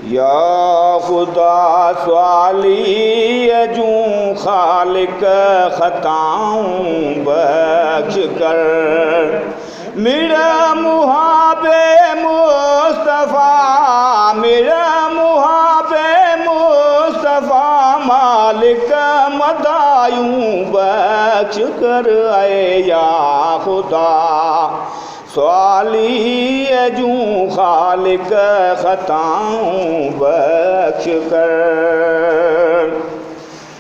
या खुदा स्वाली जूं खालिक खताऊं बख्श कर। मेरा मुहाबे मुस्तफ़ा, मेरा मुहाबे मुस्तफ़ा मालिक मदायूं बख्श कर। आए या खुदा स्वाली जूं खालिक खताऊं बख्श कर।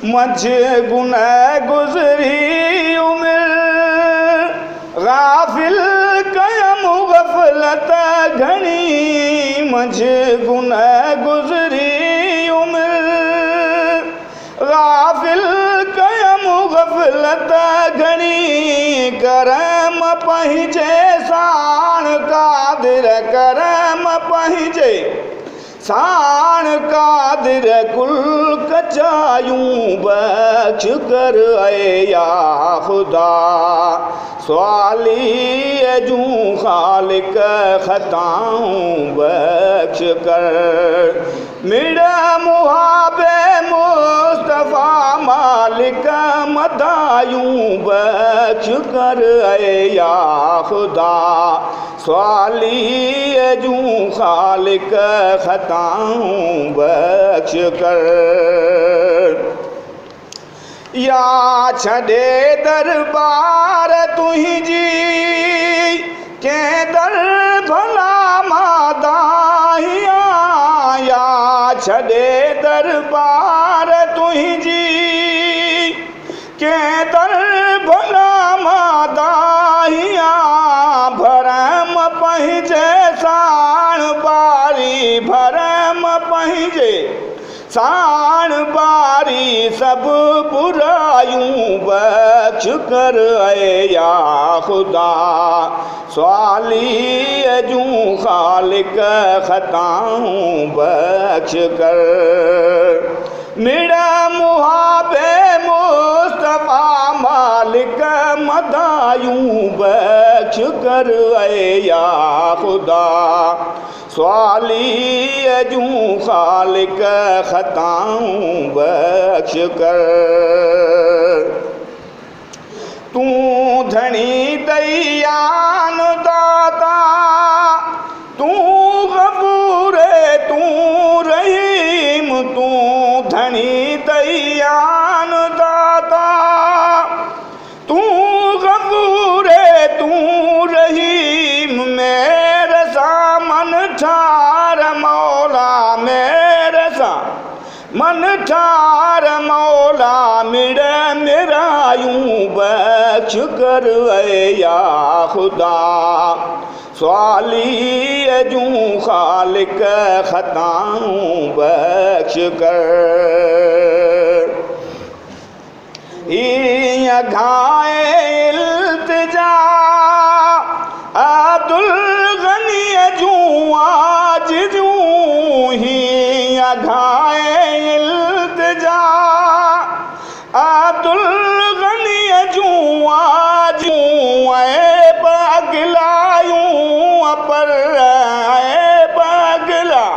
मुझे गुनाह गुज़री उम्र गाफिल कयम गफलत घणी। मुझे गुनाह गुज़री उम्र गाफिल कयम गफलत घणी। करम पंहिंजे साण कादिर, करम पंहिंजे साण कादिर कुल कचायूं बख्श कर। ऐ या खुदा स्वाली जूं खालिक खताऊं बख्श कर। मेरा मुहाबे मुस्तफ़ा मालिक मदायूं बख्श कर। ऐ या खुदा स्वाली जूं खालिक खताऊं बख्श कर। या छॾे दरबार तुंहिंजी कंहिं दर भला मादाहिया। या छॾे दरबार तुंहिंजी कंहिं दर भला मादाहिया। भरम पंहिंजे साण बारी, भरम पंहिंजे साण बारी सभु बुरायूं बख्श कर। ऐ या खुदा स्वाली जूं खालिक खताऊं बख्श कर। मेरा मुहाबे मुस्तफ़ा मालिक मदायूं बख्श कर। ऐ या खुदा स्वाली जूं खालिक खताऊं बख्श कर। तूं धनी दयान दाता, तूं गफूर तूं रहीम। तूं धनी दयान दाता, तूं गफूर तूं रहीम। मेरे सा मन ठार मौला, मेरे सा मन ठार मौला। मिड़ मिरायूं बख्श कर। ऐ या खुदा स्वाली जूं खालिक खताऊं बख्श कर। ईअं घाए इल्तिजा अब्दुल गनी जूं आज जूं। हीअं घाए इल्तिजा अब्दुल गनी जूं आज जूं। ऐ पगलायूं अपर, ऐ पगला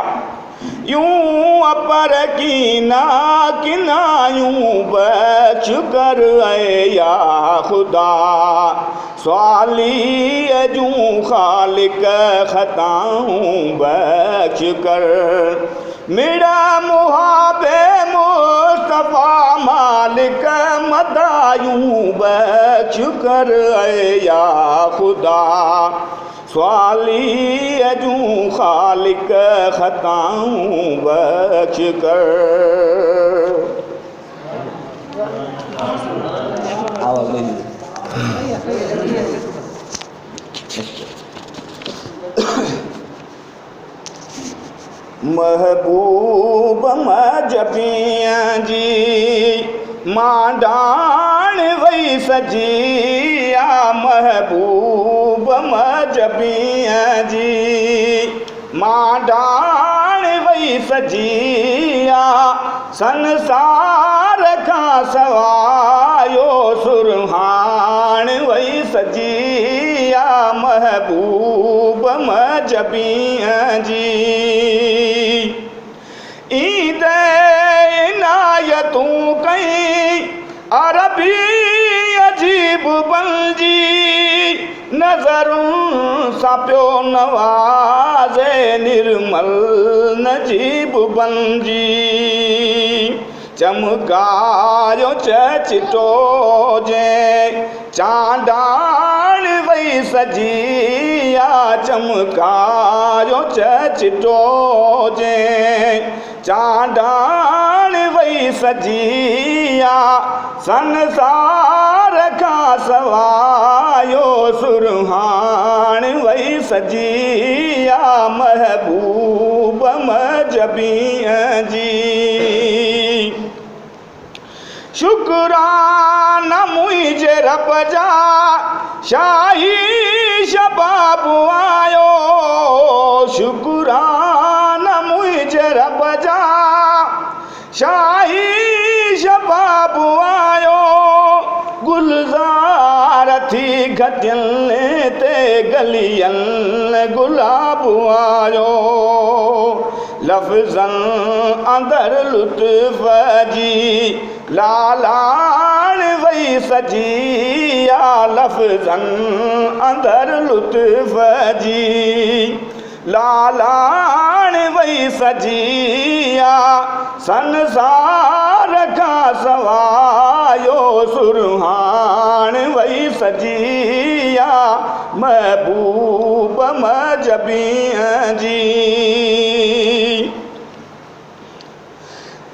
यूं अपर कीना किनायूं बख्श कर। ऐ या खुदा स्वाली जूं खालिक खताऊं बख्श कर। मेरा मुहाबे मुस्तफ़ा मालिक मदायूं बख्श कर। ऐ या खुदा स्वाली जूं खालिक खताऊं बख्श कर। महबूब मजबियां जी मां डाण वई सजी। आ महबूब मजबियां जी मां डाण वई सजी। आ संसार खां सवायो सुरहाण वई सजी। आ महबूब मजबियां जी नज़रुनि सां पियो नवाज़े निर्मल नजीब बंजी चमकायो चिटो जे चांडाण वई सजी चमकायो चिटो जे चांडाण वई सजी संसार खां सवायो सुरहाण वई सजी महबूब मजबीअ जी शुक्राना मुंहिंजे रब जा शाही शबाब आयो शुक्राना मुंहिंजे रब जा शाही शबाब आयो गुलज़ार थी घटियनि ते गलियनि गुलाब आयो लफ़्ज़नि अंदर लुत्फ़ जी लालाण वई सजी लफ़्ज़नि अंदर लुत्फ़ जी लालाण वई सजी संसार खां सवायो सुरहाण वई सजी महबूब मजबीअ जी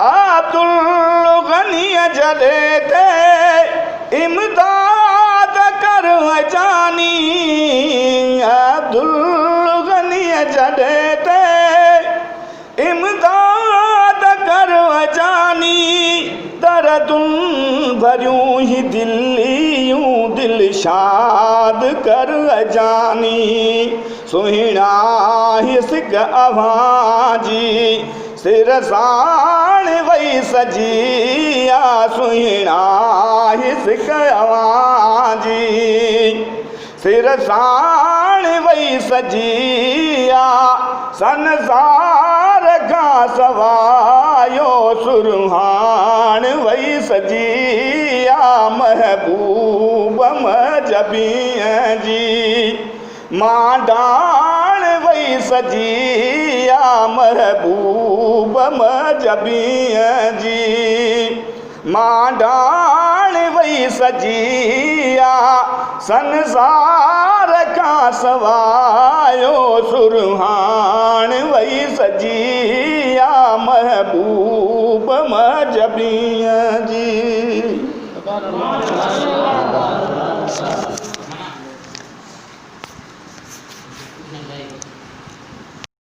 अब्दुल गनीअ जॾहिं ते इमदाद कर जानी अब्दुल गनीअ जॾहिं ते इमदाद कर जानी दर्दुनि भरियूं ही दिलियूं दिलशाद कर जानी सुहिणा ही सिक अवांजी सिर साण वई सजी सुहिणा ही सिक अवांजी सिर साण वई सजी संसार खां सवायो सुरहाण वई सजी महबूब मजबीअ जी मांडाण वई सजी महबूब मजबीअ जी मांडाण वई सजी संसार खां सवायो सुरहाण वई सजी महबूब मजबीअ जी